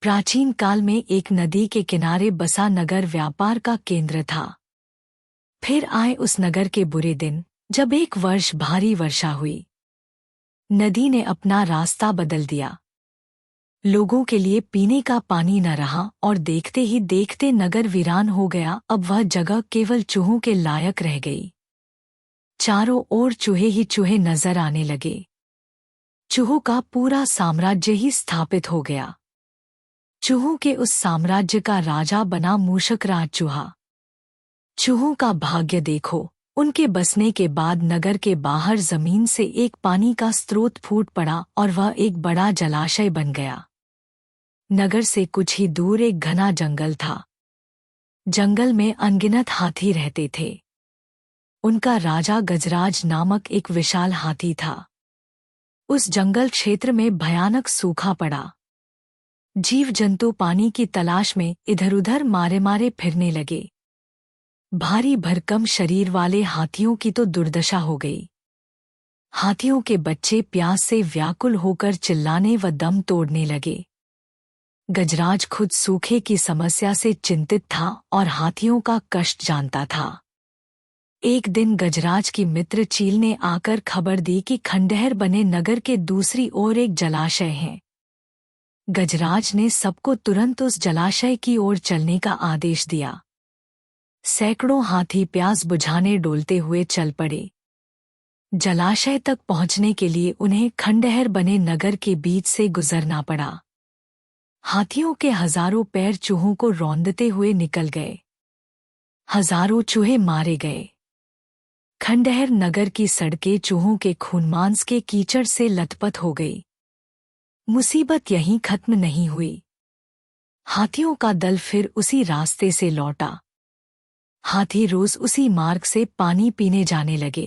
प्राचीन काल में एक नदी के किनारे बसा नगर व्यापार का केंद्र था। फिर आए उस नगर के बुरे दिन, जब एक वर्ष भारी वर्षा हुई। नदी ने अपना रास्ता बदल दिया। लोगों के लिए पीने का पानी न रहा और देखते ही देखते नगर वीरान हो गया। अब वह जगह केवल चूहों के लायक रह गई। चारों ओर चूहे ही चूहे नजर आने लगे। चूहों का पूरा साम्राज्य ही स्थापित हो गया। चूहों के उस साम्राज्य का राजा बना मूषकराज चूहा। चूहों का भाग्य देखो, उनके बसने के बाद नगर के बाहर जमीन से एक पानी का स्रोत फूट पड़ा और वह एक बड़ा जलाशय बन गया। नगर से कुछ ही दूर एक घना जंगल था। जंगल में अनगिनत हाथी रहते थे। उनका राजा गजराज नामक एक विशाल हाथी था। उस जंगल क्षेत्र में भयानक सूखा पड़ा। जीव जंतु पानी की तलाश में इधर उधर मारे मारे फिरने लगे। भारी भरकम शरीर वाले हाथियों की तो दुर्दशा हो गई। हाथियों के बच्चे प्यास से व्याकुल होकर चिल्लाने व दम तोड़ने लगे। गजराज खुद सूखे की समस्या से चिंतित था और हाथियों का कष्ट जानता था। एक दिन गजराज की मित्र चील ने आकर खबर दी कि खंडहर बने नगर के दूसरी ओर एक जलाशय है। गजराज ने सबको तुरंत उस जलाशय की ओर चलने का आदेश दिया। सैकड़ों हाथी प्यास बुझाने डोलते हुए चल पड़े। जलाशय तक पहुंचने के लिए उन्हें खंडहर बने नगर के बीच से गुजरना पड़ा। हाथियों के हजारों पैर चूहों को रौंदते हुए निकल गए। हजारों चूहे मारे गए। खंडहर नगर की सड़कें चूहों के खूनमांस के कीचड़ से लथपथ हो गई। मुसीबत यहीं खत्म नहीं हुई। हाथियों का दल फिर उसी रास्ते से लौटा। हाथी रोज उसी मार्ग से पानी पीने जाने लगे।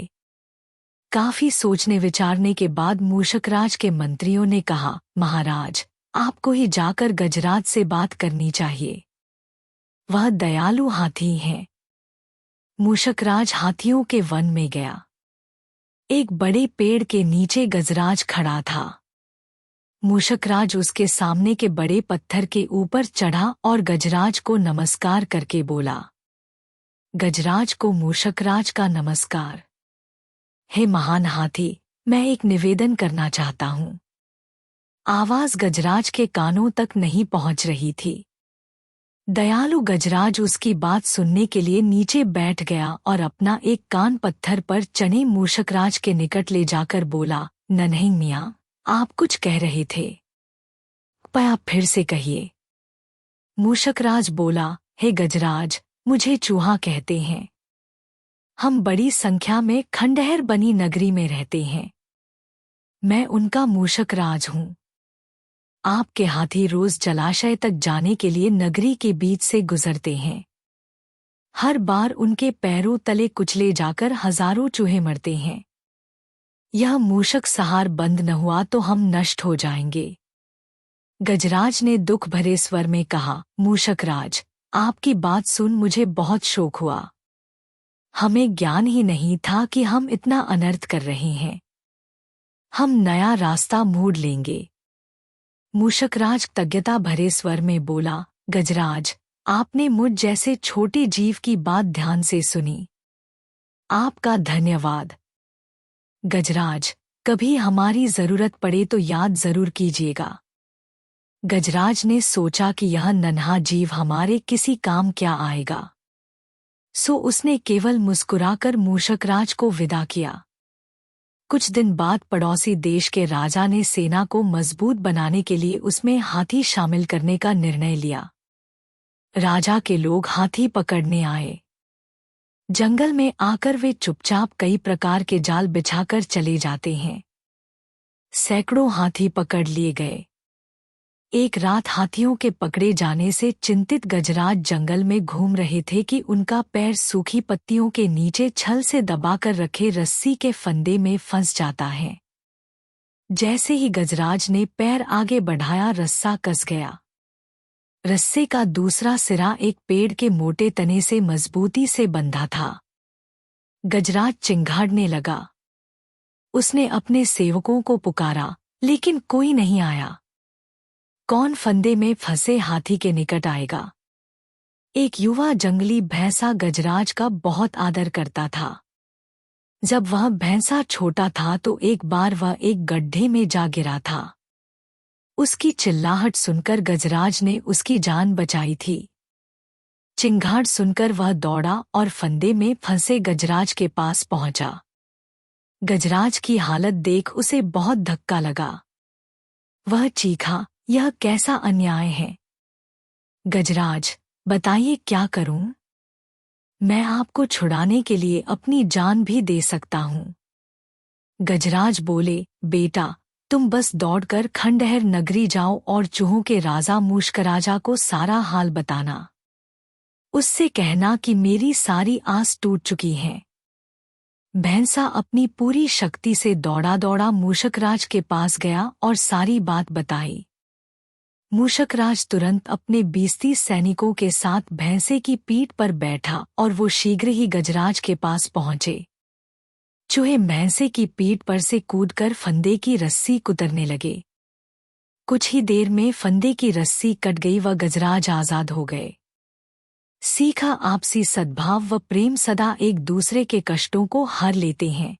काफी सोचने विचारने के बाद मूषकराज के मंत्रियों ने कहा, महाराज, आपको ही जाकर गजराज से बात करनी चाहिए। वह दयालु हाथी हैं। मूषकराज हाथियों के वन में गया। एक बड़े पेड़ के नीचे गजराज खड़ा था। मूषकराज उसके सामने के बड़े पत्थर के ऊपर चढ़ा और गजराज को नमस्कार करके बोला। गजराज को मूषकराज का नमस्कार। हे महान हाथी, मैं एक निवेदन करना चाहता हूँ। आवाज गजराज के कानों तक नहीं पहुंच रही थी। दयालु गजराज उसकी बात सुनने के लिए नीचे बैठ गया और अपना एक कान पत्थर पर चढ़े मूषकराज के निकट ले जाकर बोला, नन्हे मियाँ, आप कुछ कह रहे थे, कृपया फिर से कहिए। मूषकराज बोला, हे गजराज, मुझे चूहा कहते हैं। हम बड़ी संख्या में खंडहर बनी नगरी में रहते हैं। मैं उनका मूषकराज हूँ। आपके हाथी रोज जलाशय तक जाने के लिए नगरी के बीच से गुजरते हैं। हर बार उनके पैरों तले कुचले जाकर हजारों चूहे मरते हैं। यह मूषक सहार बंद न हुआ तो हम नष्ट हो जाएंगे। गजराज ने दुख भरे स्वर में कहा, मूषकराज, आपकी बात सुन मुझे बहुत शोक हुआ। हमें ज्ञान ही नहीं था कि हम इतना अनर्थ कर रहे हैं। हम नया रास्ता मोड़ लेंगे। मूषकराज कृतज्ञता भरे स्वर में बोला, गजराज, आपने मुझ जैसे छोटे जीव की बात ध्यान से सुनी। आपका धन्यवाद। गजराज, कभी हमारी जरूरत पड़े तो याद जरूर कीजिएगा। गजराज ने सोचा कि यह नन्हा जीव हमारे किसी काम क्या आएगा, सो उसने केवल मुस्कुराकर मूषकराज को विदा किया। कुछ दिन बाद पड़ोसी देश के राजा ने सेना को मजबूत बनाने के लिए उसमें हाथी शामिल करने का निर्णय लिया। राजा के लोग हाथी पकड़ने आए। जंगल में आकर वे चुपचाप कई प्रकार के जाल बिछाकर चले जाते हैं। सैकड़ों हाथी पकड़ लिए गए। एक रात हाथियों के पकड़े जाने से चिंतित गजराज जंगल में घूम रहे थे कि उनका पैर सूखी पत्तियों के नीचे छल से दबाकर रखे रस्सी के फंदे में फंस जाता है। जैसे ही गजराज ने पैर आगे बढ़ाया, रस्सा कस गया। रस्से का दूसरा सिरा एक पेड़ के मोटे तने से मजबूती से बंधा था। गजराज चिंघाड़ने लगा। उसने अपने सेवकों को पुकारा, लेकिन कोई नहीं आया। कौन फंदे में फंसे हाथी के निकट आएगा। एक युवा जंगली भैंसा गजराज का बहुत आदर करता था। जब वह भैंसा छोटा था तो एक बार वह एक गड्ढे में जा गिरा था। उसकी चिल्लाहट सुनकर गजराज ने उसकी जान बचाई थी। चिंगाड़ सुनकर वह दौड़ा और फंदे में फंसे गजराज के पास पहुंचा। गजराज की हालत देख उसे बहुत धक्का लगा। वह चीखा, यह कैसा अन्याय है। गजराज, बताइए क्या करूं? मैं आपको छुड़ाने के लिए अपनी जान भी दे सकता हूं। गजराज बोले, बेटा, तुम बस दौड़कर खंडहर नगरी जाओ और चूहों के राजा मूषकराजा को सारा हाल बताना। उससे कहना कि मेरी सारी आस टूट चुकी है। भैंसा अपनी पूरी शक्ति से दौड़ा दौड़ा मूषकराज के पास गया और सारी बात बताई। मूषकराज तुरंत अपने 20-30 सैनिकों के साथ भैंसे की पीठ पर बैठा और वो शीघ्र ही गजराज के पास पहुंचे। चूहे भैंसे की पीठ पर से कूदकर फंदे की रस्सी कुतरने लगे। कुछ ही देर में फंदे की रस्सी कट गई व गजराज आजाद हो गए। सीखा, आपसी सद्भाव व प्रेम सदा एक दूसरे के कष्टों को हर लेते हैं।